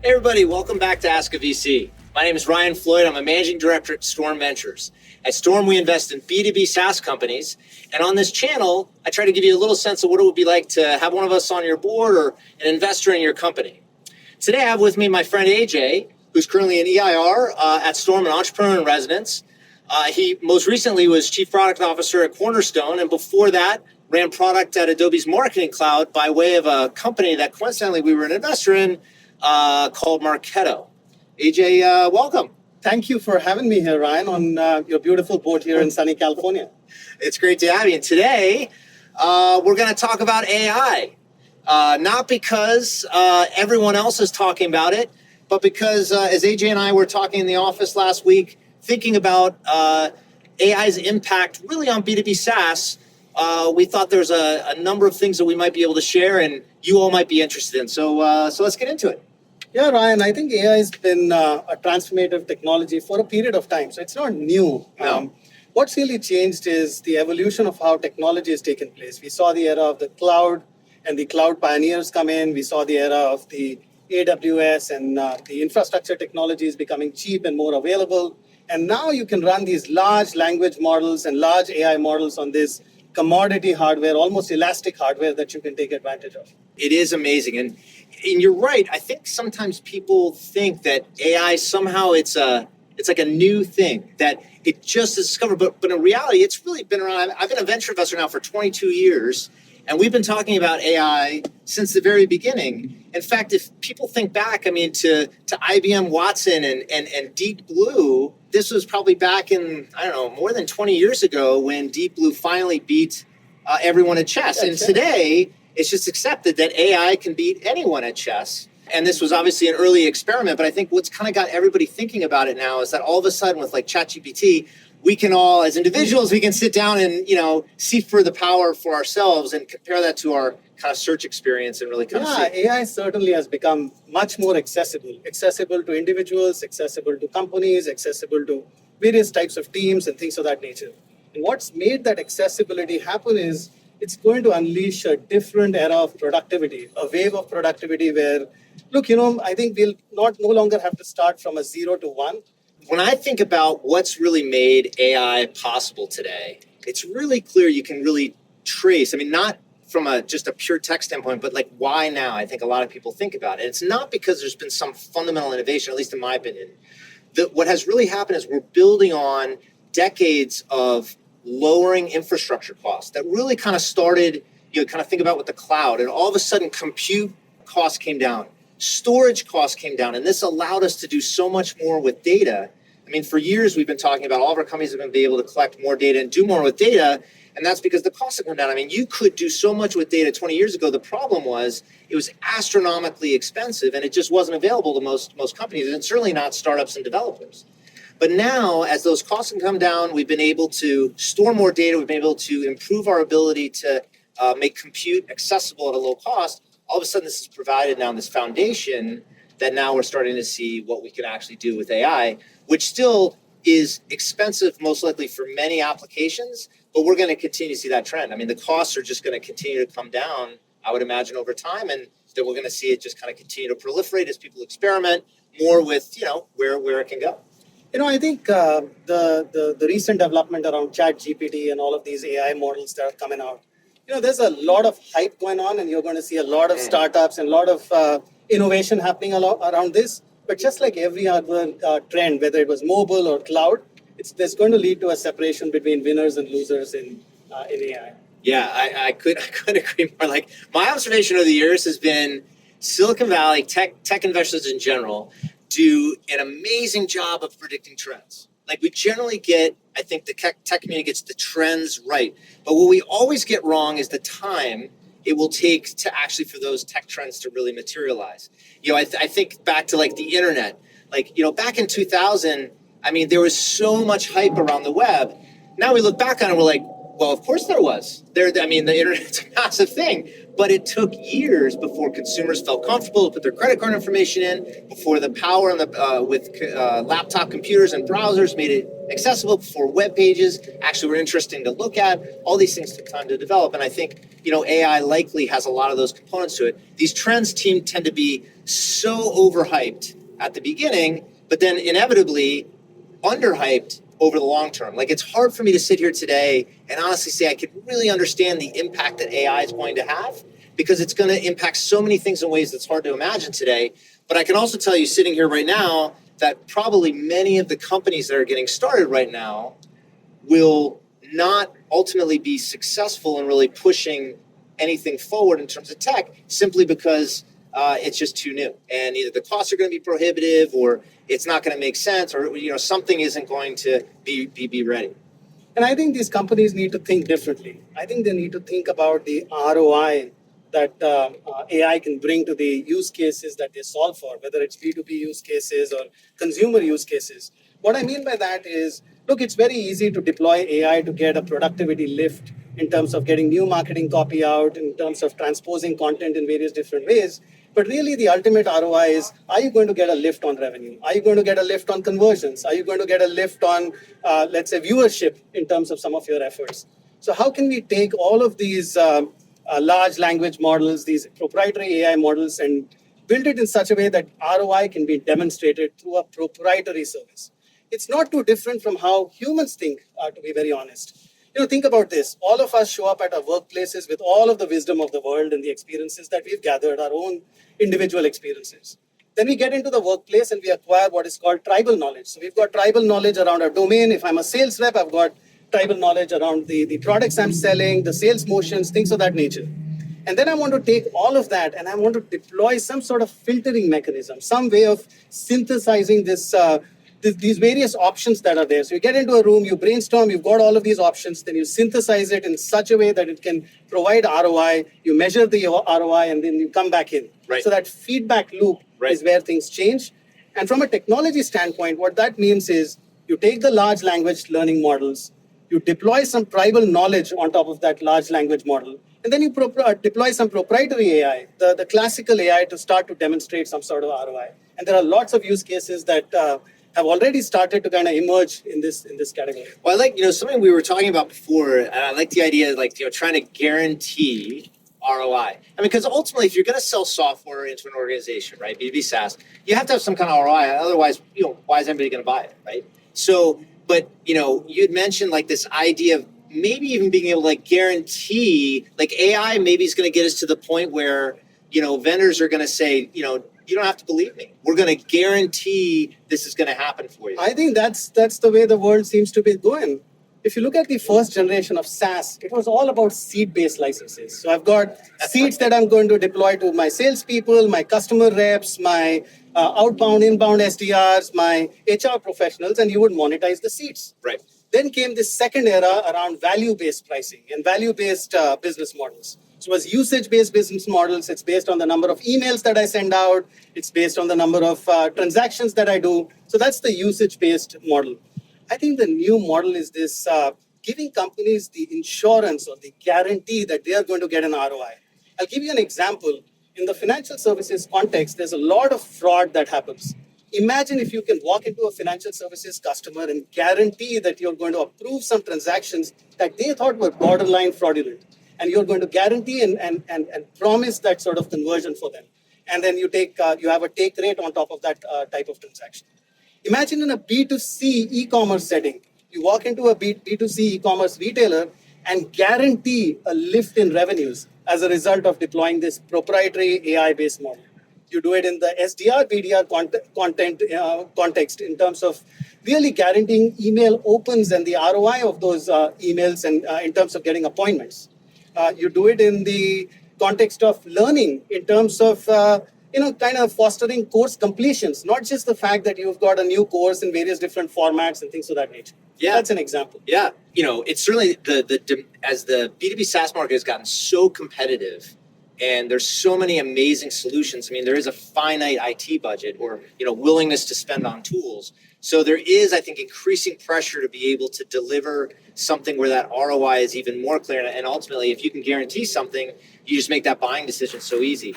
Hey everybody, welcome back to Ask a VC. My name is Ryan Floyd. I'm a managing director at Storm Ventures. At Storm, we invest in B2B SaaS companies. And on this channel, I try to give you a little sense of what it would be like to have one of us on your board or an investor in your company. Today, I have with me my friend Ajay, who's currently an EIR at Storm, an entrepreneur in residence. He most recently was chief product officer at Cornerstone, and before that, ran product at Adobe's Marketing Cloud by way of a company that coincidentally we were an investor in called Marketo. Ajay, welcome. Thank you for having me here, Ryan, on your beautiful boat here in sunny California. It's great to have you. And today, we're going to talk about AI. Not because everyone else is talking about it, but because as Ajay and I were talking in the office last week, thinking about AI's impact really on B2B SaaS, we thought there's a number of things that we might be able to share and you all might be interested in. So let's get into it. Yeah, Ryan, I think AI has been a transformative technology for a period of time. So it's not new. No. What's really changed is the evolution of how technology has taken place. We saw the era of the cloud and the cloud pioneers come in. We saw the era of the AWS and the infrastructure technologies becoming cheap and more available. And now you can run these large language models and large AI models on this commodity hardware, almost elastic hardware that you can take advantage of. It is amazing. And you're right. I think sometimes people think that AI somehow it's like a new thing, that it just is discovered. But in reality, it's really been around. I've been a venture investor now for 22 years, and we've been talking about AI since the very beginning. In fact, if people think back, I mean, to IBM Watson and Deep Blue, this was probably back in, I don't know, more than 20 years ago when Deep Blue finally beat everyone at chess. And today, it's just accepted that AI can beat anyone at chess. And this was obviously an early experiment, but I think what's kind of got everybody thinking about it now is that all of a sudden with like ChatGPT, we can all, as individuals, we can sit down and, see for the power for ourselves and compare that to our kind of search experience and really kind of see. AI certainly has become much more accessible to individuals, accessible to companies, accessible to various types of teams and things of that nature. And what's made that accessibility happen is it's going to unleash a different era of productivity, a wave of productivity where, look, I think we'll no longer have to start from a 0 to 1. When I think about what's really made AI possible today, it's really clear you can really trace, not from just a pure tech standpoint, but like why now? I think a lot of people think about it. It's not because there's been some fundamental innovation, at least in my opinion. What has really happened is we're building on decades of lowering infrastructure costs that really kind of started, kind of think about with the cloud, and all of a sudden compute costs came down, storage costs came down, and this allowed us to do so much more with data. For years we've been talking about all of our companies have been able to collect more data and do more with data, and that's because the costs have come down. You could do so much with data 20 years ago. The problem was it was astronomically expensive and it just wasn't available to most companies, and certainly not startups and developers. But now, as those costs have come down, we've been able to store more data. We've been able to improve our ability to make compute accessible at a low cost. All of a sudden, this is provided now this foundation that now we're starting to see what we can actually do with AI, which still is expensive, most likely for many applications, but we're going to continue to see that trend. The costs are just going to continue to come down, I would imagine, over time, and that we're going to see it just kind of continue to proliferate as people experiment more with, where it can go. I think the recent development around ChatGPT and all of these AI models that are coming out, there's a lot of hype going on, and you're going to see a lot of startups and a lot of innovation happening around this. But just like every other trend, whether it was mobile or cloud, there's going to lead to a separation between winners and losers in AI. Yeah, I could agree more. Like my observation over the years has been Silicon Valley tech investors in general do an amazing job of predicting trends. Like we generally get, I think the tech community gets the trends right. But what we always get wrong is the time it will take to actually for those tech trends to really materialize. I think back to like the internet, back in 2000, there was so much hype around the web. Now we look back on it, we're like, Well, of course there was. I mean, the internet's a massive thing, but it took years before consumers felt comfortable to put their credit card information in, before the power on with laptop computers and browsers made it accessible, before web pages actually were interesting to look at. All these things took time to develop, and I think AI likely has a lot of those components to it. These trends tend to be so overhyped at the beginning, but then inevitably underhyped over the long term. Like, it's hard for me to sit here today and honestly say I could really understand the impact that AI is going to have, because it's going to impact so many things in ways that's hard to imagine today. But I can also tell you, sitting here right now, that probably many of the companies that are getting started right now will not ultimately be successful in really pushing anything forward in terms of tech, simply because it's just too new, and either the costs are going to be prohibitive, or it's not going to make sense, or something isn't going to be ready. And I think these companies need to think differently. I think they need to think about the ROI that AI can bring to the use cases that they solve for, whether it's B2B use cases or consumer use cases. What I mean by that is, look, it's very easy to deploy AI to get a productivity lift in terms of getting new marketing copy out, in terms of transposing content in various different ways. But really, the ultimate ROI is, are you going to get a lift on revenue? Are you going to get a lift on conversions? Are you going to get a lift on, let's say, viewership in terms of some of your efforts? So how can we take all of these large language models, these proprietary AI models, and build it in such a way that ROI can be demonstrated through a proprietary service? It's not too different from how humans think, to be very honest. Think about this. All of us show up at our workplaces with all of the wisdom of the world and the experiences that we've gathered, our own individual experiences. Then we get into the workplace and we acquire what is called tribal knowledge. So we've got tribal knowledge around our domain. If I'm a sales rep, I've got tribal knowledge around the products I'm selling, the sales motions, things of that nature. And then I want to take all of that and I want to deploy some sort of filtering mechanism, some way of synthesizing these various options that are there. So you get into a room, you brainstorm, you've got all of these options, then you synthesize it in such a way that it can provide ROI, you measure the ROI, and then you come back in. Right. So that feedback loop is where things change. And from a technology standpoint, what that means is you take the large language learning models, you deploy some tribal knowledge on top of that large language model, and then you deploy some proprietary AI, the classical AI, to start to demonstrate some sort of ROI. And there are lots of use cases that have already started to kind of emerge in this category. Well, I like something we were talking about before, and I like the idea of trying to guarantee ROI. I mean, because ultimately, if you're going to sell software into an organization, right, B2B SaaS, you have to have some kind of ROI. Otherwise, why is anybody going to buy it, right? So, but you'd mentioned like this idea of maybe even being able to guarantee, like AI maybe is going to get us to the point where vendors are going to say, you don't have to believe me. We're going to guarantee this is going to happen for you. I think that's the way the world seems to be going. If you look at the first generation of SaaS, it was all about seat-based licenses. So I've got seats that I'm going to deploy to my salespeople, my customer reps, my outbound, inbound SDRs, my HR professionals, and you would monetize the seats. Right. Then came this second era around value-based pricing and value-based business models. So it was usage-based business models. It's based on the number of emails that I send out. It's based on the number of transactions that I do. So that's the usage-based model. I think the new model is this giving companies the insurance or the guarantee that they are going to get an ROI. I'll give you an example. In the financial services context, there's a lot of fraud that happens. Imagine if you can walk into a financial services customer and guarantee that you're going to approve some transactions that they thought were borderline fraudulent. And you're going to guarantee and promise that sort of conversion for them. And then you have a take rate on top of that type of transaction. Imagine in a B2C e-commerce setting, you walk into a B2C e-commerce retailer and guarantee a lift in revenues as a result of deploying this proprietary AI-based model. You do it in the SDR, BDR content context in terms of really guaranteeing email opens and the ROI of those emails and in terms of getting appointments. You do it in the context of learning in terms of kind of fostering course completions, not just the fact that you've got a new course in various different formats and things of that nature. Yeah. That's an example. Yeah. It's certainly as the B2B SaaS market has gotten so competitive and there's so many amazing solutions. I mean, there is a finite IT budget or, willingness to spend on tools. So there is, I think, increasing pressure to be able to deliver something where that ROI is even more clear. And ultimately, if you can guarantee something, you just make that buying decision so easy.